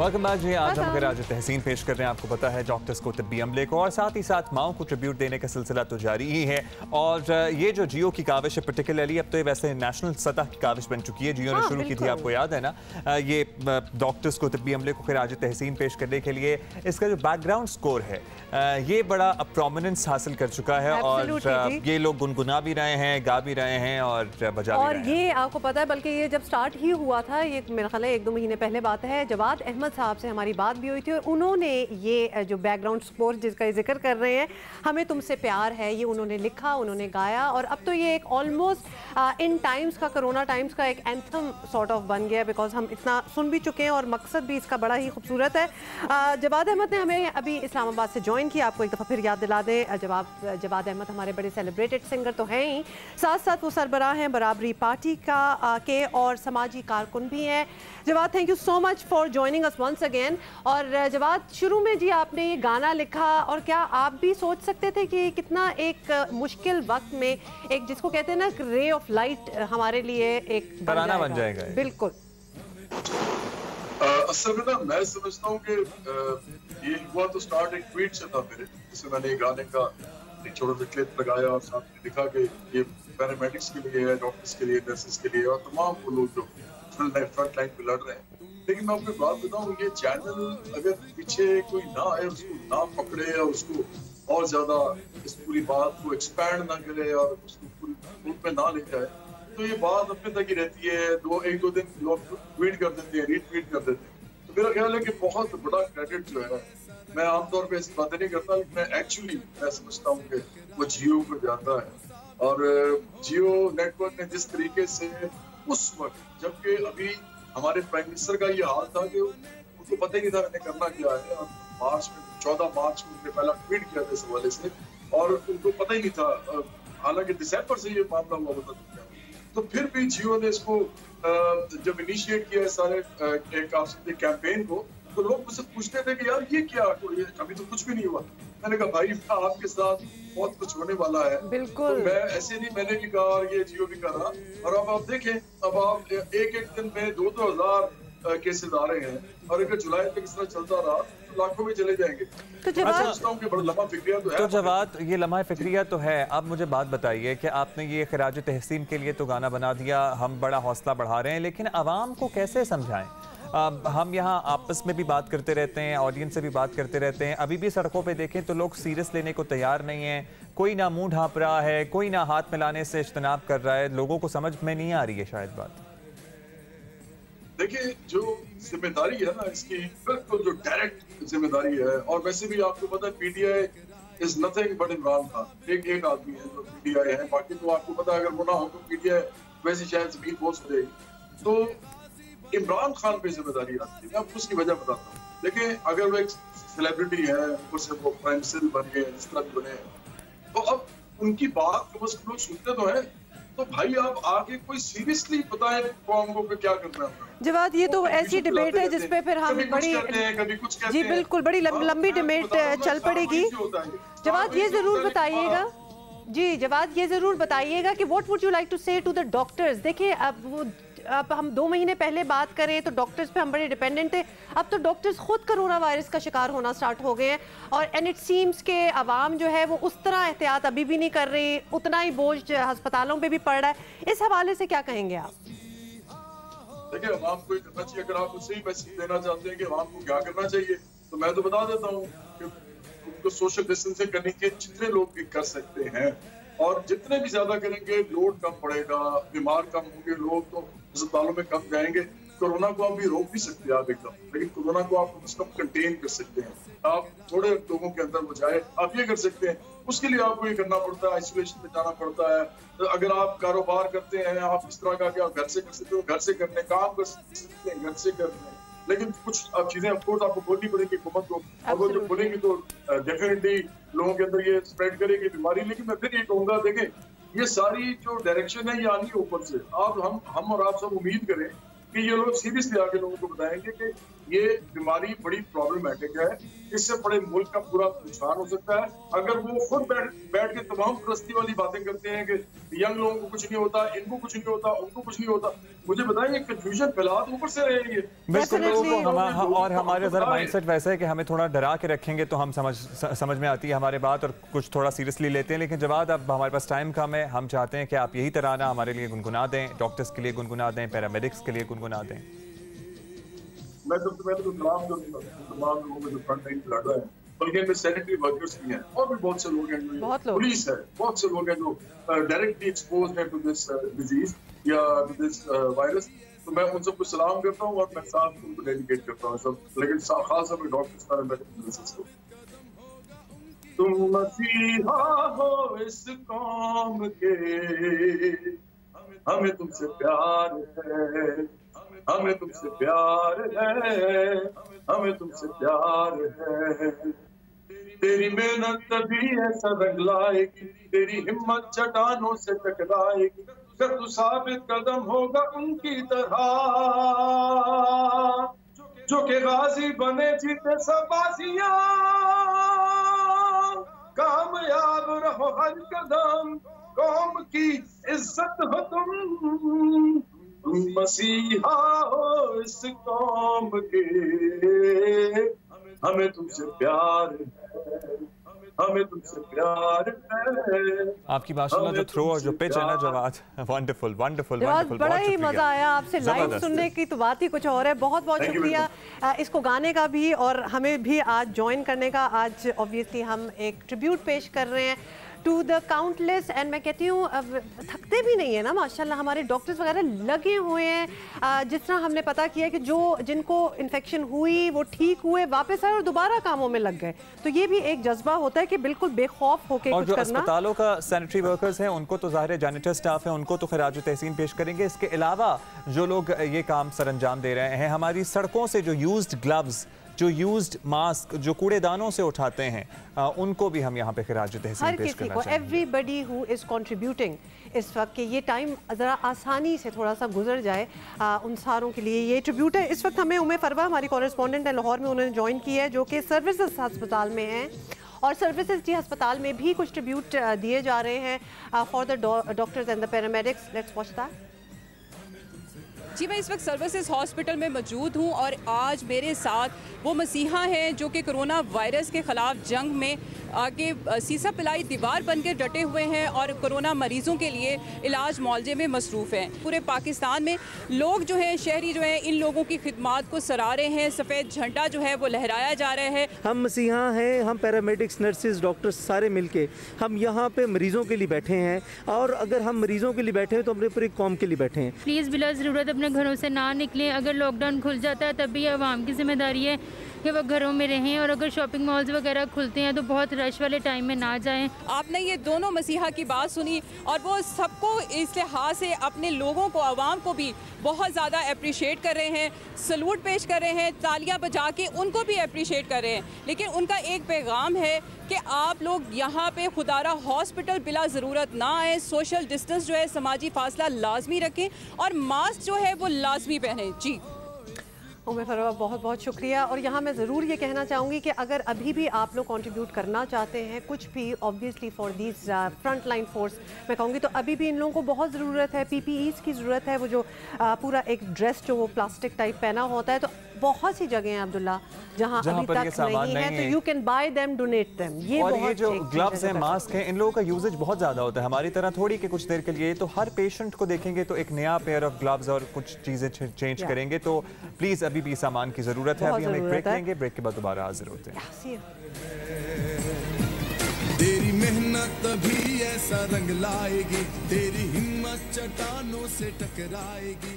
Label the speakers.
Speaker 1: Welcome back जी। आज हम खराज तहसीन पेश कर रहे हैं। आपको पता है डॉक्टर्स को तिब्बी अमले को और साथ ही साथ माओ को ट्रिब्यूट देने का सिलसिला तो जारी ही है। और ये जो जियो की काविश है पर्टिकुलरली, अब तो ये वैसे नेशनल सतह की काविश बन चुकी है। जियो ने शुरू की थी, आपको याद है ना, ये डॉक्टर्स को तिब्बी अमले को खराज तहसीन पेश करने के लिए। इसका जो बैकग्राउंड स्कोर है ये बड़ा प्रोमिनेंस हासिल कर चुका है और ये लोग गुनगुना भी रहे हैं, गा भी रहे हैं और बजा भी रहे हैं।
Speaker 2: ये आपको पता है, बल्कि ये जब स्टार्ट ही हुआ था, ये मेरा ख्याल है 1-2 महीने पहले बात है, जवाद अहमद साहब से हमारी बात भी हुई थी और उन्होंने ये जो बैकग्राउंड स्कोर जिसका जिक्र कर रहे हैं, हमें तुमसे प्यार है, ये उन्होंने लिखा, उन्होंने गाया और अब तो ये एक ऑलमोस्ट इन टाइम्स का, कोरोना टाइम्स का एक एंथम सॉर्ट ऑफ बन गया, बिकॉज हम इतना सुन भी चुके हैं और मकसद भी इसका बड़ा ही खूबसूरत है। जवाद अहमद ने हमें अभी इस्लामाबाद से ज्वाइन किया। आपको एक दफ़ा फिर याद दिला दें, जवाद अहमद हमारे बड़े सेलिब्रेटेड सिंगर तो हैं ही, साथ साथ वो सरबराह हैं बराबरी पार्टी के और समाजी कारकुन भी हैं। Jawad, thank you so much for joining us once again. और जवाद, शुरू में जी आपने ये गाना लिखा और क्या आप भी सोच सकते थे कि कितना एक मुश्किल वक्त में एक, जिसको कहते हैं ना, रे ऑफ लाइट हमारे लिए एक
Speaker 1: तराना बन जाएगा?
Speaker 2: बिल्कुल।
Speaker 3: असल में ना मैं समझता हूँ कि ये हुआ तो स्टार्ट एक ट्वीट से था मेरे, जिसमें मैंने गाने का एक छोटा सा क्लिप लगाया और साथ में लिखा कि ये पैरामेडिक्स के लिए है, डॉक्टर्स के लिए, नर्सेस के लिए और तमाम वो लोग जो फ्रंट लाइन पे लड़ रहे हैं। लेकिन मैं आपको बात बताऊं, ये चैनल अगर पीछे कोई ना आए, उसको ना पकड़े और उसको और ज्यादा इस पूरी बात को एक्सपैंड ना करे और उसको पूरी रूप में ना ले जाए, तो ये बात अपने तक ही रहती है। एक दो दिन लोग ट्वीट कर देते हैं, रीट्वीट कर देते हैं। तो मेरा ख्याल है कि बहुत बड़ा क्रेडिट जो है, मैं आमतौर पे ऐसी बातें नहीं करता, लेकिन मैं समझता हूँ कि वो जियो को जाता है। और जियो नेटवर्क ने जिस तरीके से उस वक्त, जबकि अभी हमारे प्राइम मिनिस्टर का ये हाल था कि उनको पता ही नहीं था मैंने करना क्या है, और 14 मार्च में उन्होंने पहला ट्वीट किया था इस हवाले से और उनको पता ही नहीं था, हालांकि दिसंबर से ये मामला हुआ होता था। तो फिर भी जियो ने इसको जब इनिशिएट किया सारे एक कैंपेन को, तो लोग मुझसे पूछते थे कि यार ये क्या, अभी तो कुछ भी नहीं हुआ। मैंने कहा भाई आपके साथ बहुत कुछ होने वाला है।
Speaker 2: बिल्कुल।
Speaker 3: तो मैं ऐसे नहीं, मैंने भी कहा और ये जियो भी कर रहा। और अब आप देखें, अब आप एक दिन में 2-2 हजार केसेस आ रहे हैं और अगर जुलाई तक इस तरह चलता रहा तो लाखों में चले जाएंगे।
Speaker 2: तो जवाब
Speaker 3: लम्हा फिक्रिया तो है।
Speaker 1: तो जवाब, ये लम्हा फिक्रिया तो है। अब मुझे बात बताइए कि आपने ये खराज तहसीन के लिए तो गाना बना दिया, हम बड़ा हौसला बढ़ा रहे हैं, लेकिन आवाम को कैसे समझाएं? हम यहाँ आपस में भी बात करते रहते हैं, ऑडियंस से भी बात करते रहते हैं। अभी भी सड़कों पे देखें तो लोग सीरियस लेने को तैयार नहीं है। कोई ना मुंह ढांप रहा है, कोई ना हाथ मिलाने से इज्तनाब कर रहा है। लोगों को समझ में नहीं आ रही है शायद बात।
Speaker 3: देखिए, जो जिम्मेदारी है ना इसकी, बिल्कुल जो डायरेक्ट जिम्मेदारी है, और वैसे भी आपको पता है PTI is nothing but Imran Khan. एक आदमी है जो पीटीआई है, बाकी तो आपको पता है अगर वो ना हो तो पीटीआई वैसे शायद जमीन बोझ हो जाएगी। तो इमरान खान पे जिम्मेदारी आती है। मैं आपको उसकी वजह बताता हूँ। देखिए, अगर वो एक सेलिब्रिटी है, ऊपर से वो प्राइम मिनिस्टर बन गए, इस तरह भी बने, तो अब उनकी बात को बस लोग सुनते तो हैं। तो भाई आप आगे कोई सीरियसली बताएं कौम को क्या करना है।
Speaker 2: जवाद, ये तो ऐसी डिबेट है जिसपे फिर हम बड़ी,
Speaker 3: कभी कुछ कहते
Speaker 2: जी बिल्कुल, बड़ी लंबी डिबेट चल पड़ेगी। जवाद ये जरूर बताइएगा, जी जवाद ये जरूर बताइएगा कि what would you like to say to the doctors. देखिए, अब हम 2 महीने पहले बात करें तो डॉक्टर्स पे हम बड़े डिपेंडेंट थे। अब तो डॉक्टर्स खुद कोरोना वायरस का शिकार होना स्टार्ट हो गए हैं और एंड इट सीम्स के आवाम जो है वो उस तरह एहतियात अभी भी नहीं कर रही, उतना ही बोझ अस्पतालों पे भी पड़ रहा है। इस हवाले से क्या कहेंगे आप?
Speaker 3: देखिए, आवाम को करना चाहिए। अगर आप उससे ही मैसेज देना चाहते हैं कि आवाम को क्या करना चाहिए, तो मैं तो बता देता हूँ कि उनको सोशल डिस्टेंसिंग करने के जितने लोग भी कर सकते हैं और जितने भी ज्यादा करेंगे लोड कम पड़ेगा, बीमार कम होंगे, लोग तो अस्पतालों में कम जाएंगे। कोरोना को आप भी रोक नहीं सकते आप एकदम, लेकिन कोरोना को आप कम कंटेन कर सकते हैं। आप थोड़े लोगों के अंदर वो जाए, आप ये कर सकते हैं। उसके लिए आपको ये करना पड़ता है, आइसोलेशन में जाना पड़ता है। तो अगर आप कारोबार करते हैं, आप इस तरह का कि आप घर से कर सकते हो, घर से करने काम कर सकते हैं, घर से करने, लेकिन कुछ अब चीजें अफकोर्स आपको बोलनी पड़ेगी हुकूमत को, और वो जो बोलेंगी तो डेफिनेटली लोगों के अंदर ये स्प्रेड करेगी बीमारी। लेकिन मैं फिर ये कहूंगा, देखें ये सारी जो डायरेक्शन है ये आनी है ऊपर से। आप हम और आप सब उम्मीद करें कि ये लोग सीरियसली आगे लोगों को बताएंगे कि ये बीमारी बड़ी प्रॉब्लमेटिक है, इससे बड़े मुल्क का पूरा नुकसान हो सकता है। अगर वो खुद बैठ के तमाम प्रस्ती वाली बातें करते हैं कि यंग लोगों को कुछ नहीं होता, इनको कुछ नहीं होता, उनको कुछ नहीं होता, मुझे बताएंगे कंफ्यूजन फैला तो ऊपर से रहेंगे।
Speaker 1: बिल्कुल लोगों को और हमारे जरा माइंडसेट वैसा है कि हमें थोड़ा डरा के रखेंगे तो हम समझ में आती है हमारे बात और कुछ थोड़ा सीरियसली लेते हैं। लेकिन जवाब अब हमारे पास टाइम कम है, हम चाहते हैं कि आप यही तराना हमारे लिए गुनगुना दें, डॉक्टर्स के लिए गुनगुना दें, पैरामेडिक्स के लिए गुनगुना दें।
Speaker 3: मैं सबसे पहले तो सलाम करूंगा तमाम लोगों में जो फ्रंट लाइन लड़ रहे हैं, बल्कि इनमें सैनिटरी वर्कर्स भी हैं और भी बहुत से लोग हैं, पुलिस है, बहुत से लोग हैं जो डायरेक्टली एक्सपोज्ड हैं टू दिस डिजीज या टू दिस वायरस। तो मैं उन सबको सलाम करता हूँ और मैं साथ उनको डेडिकेट करता हूँ सब, लेकिन खास अपने डॉक्टर्स पैरामेडिकल नर्सेस को। तुम मसीहा हो इस कौम के, हमें तुमसे प्यार है, हमें तुमसे प्यार है, हमें तुमसे प्यार है। तेरी मेहनत तभी ऐसा रंग लाएगी, तेरी हिम्मत चट्टानों से टकराएगी, जब तू साबित कदम होगा उनकी तरह, जो के गाजी बने जीते सब बाजियां, कामयाब रहो हर कदम, कौम की इज्जत हो तुम मसीहा हो इस कौम के, हमें तुमसे प्यार है, हमें तुमसे प्यार है।
Speaker 1: आपकी माशाल्लाह जो थ्रो और जो पिच है ना जवाद, वंडरफुल वंडरफुल वंडरफुल,
Speaker 2: बड़ा ही मजा आया आपसे लाइव सुनने की, तो बात ही कुछ और है। बहुत बहुत शुक्रिया इसको गाने का भी और हमें भी आज ज्वाइन करने का। आज ऑब्वियसली हम एक ट्रिब्यूट पेश कर रहे हैं टू द काउंटलेस, एंड मैं कहती हूँ थकते भी नहीं है ना माशाल्लाह, हमारे डॉक्टर्स वगैरह लगे हुए हैं। जिस तरह हमने पता किया कि जिनको इन्फेक्शन हुई वो ठीक हुए, वापस आए और दोबारा कामों में लग गए, तो ये भी एक जज्बा होता है कि बिल्कुल बेखौफ होकर कुछ करना। और जो
Speaker 1: अस्पतालों का सैनिटरी वर्कर्स हैं उनको तो ज़ाहिर है, जैनिटर स्टाफ है उनको तो खिराज तहसीन पेश करेंगे। इसके अलावा जो लोग ये काम सरअंजाम दे रहे हैं, हमारी सड़कों से जो यूज्ड ग्लव्स, जो यूज्ड मास्क, जो कूड़ेदानों से उठाते हैं, उनको भी हम यहाँ पे खिराज तहसीन पेश करना चाहेंगे।
Speaker 2: एवरीबडी हु इज कंट्रीब्यूटिंग इस वक्त के ये टाइम ज़रा आसानी से थोड़ा सा गुजर जाए, उन सारों के लिए ये ट्रिब्यूट है। इस वक्त हमें उमे फरवा हमारी कॉरेस्पॉन्डेंट है लाहौर में, उन्होंने ज्वाइन किया है, जो कि सर्विसेज अस्पताल में हैं और सर्विसेज जी अस्पताल में भी कुछ ट्रिब्यूट दिए जा रहे हैं for the doctors and the paramedics. Let's watch that.
Speaker 4: जी, मैं इस वक्त सर्विसेज हॉस्पिटल में मौजूद हूँ और आज मेरे साथ वो मसीहा हैं जो कि कोरोना वायरस के ख़िलाफ़ जंग में आगे सीसा पिलाई दीवार बनकर डटे हुए हैं और कोरोना मरीज़ों के लिए इलाज मुआवजे में मसरूफ़ हैं। पूरे पाकिस्तान में लोग जो हैं, शहरी जो हैं, इन लोगों की खिदमात को सराह रहे हैं, सफ़ेद झंडा जो है वो लहराया जा रहा है।
Speaker 5: हम मसीहा हैं, हम पैरामेडिक्स, नर्सेज, डॉक्टर्स सारे मिलके हम यहाँ पे मरीज़ों के लिए बैठे हैं, और अगर हम मरीज़ों के लिए बैठे हैं तो अपने पूरी कौम के लिए बैठे हैं।
Speaker 6: प्लीज़ बिला ज़रूरत अपने घरों से ना निकलें। अगर लॉकडाउन खुल जाता है तब भी आवाम की जिम्मेदारी है कि वो घरों में रहें, और अगर शॉपिंग मॉल्स वगैरह खुलते हैं तो बहुत रश वाले टाइम में ना जाएं।
Speaker 4: आपने ये दोनों मसीहा की बात सुनी और वो सबको इस लिहाज से अपने लोगों को, आवाम को भी बहुत ज़्यादा अप्रिशिएट कर रहे हैं, सलूट पेश कर रहे हैं, तालियां बजा के उनको भी अप्रिशिएट कर रहे हैं। लेकिन उनका एक पैगाम है कि आप लोग यहाँ पे खुदारा हॉस्पिटल बिला ज़रूरत ना आए, सोशल डिस्टेंस जो है, समाजी फासला लाजमी रखें और मास्क जो है वो लाजमी पहने। जी
Speaker 2: उमे फरवा, बहुत बहुत शुक्रिया। और यहाँ मैं ज़रूर ये कहना चाहूँगी कि अगर अभी भी आप लोग कंट्रीब्यूट करना चाहते हैं कुछ भी, obviously for these front line force, मैं कहूँगी तो अभी भी इन लोगों को बहुत ज़रूरत है, PPEs की ज़रूरत है। वो जो पूरा एक ड्रेस जो वो प्लास्टिक टाइप पहना होता है, तो बहुत सी जगह हैं अब्दुल्ला जहाँ अभी तक नहीं है, तो you can buy them, donate them.
Speaker 1: ये जो ग्लव्स हैं, मास्क हैं, इन लोगों का यूजेज बहुत ज़्यादा होता है, हमारी तरह थोड़ी कि कुछ देर के लिए। तो हर पेशेंट को देखेंगे तो एक नया पेयर ऑफ ग्लव्स और कुछ चीज़ें चेंज करेंगे। तो प्लीज़ अभी भी सामान की ज़रूरत है। अभी हम एक ब्रेक लेंगे, ब्रेक के बाद दोबारा हाजिर होते हैं।
Speaker 7: तेरी मेहनत तभी ऐसा रंग लाएगी, तेरी हिम्मत चट्टानों से टकराएगी।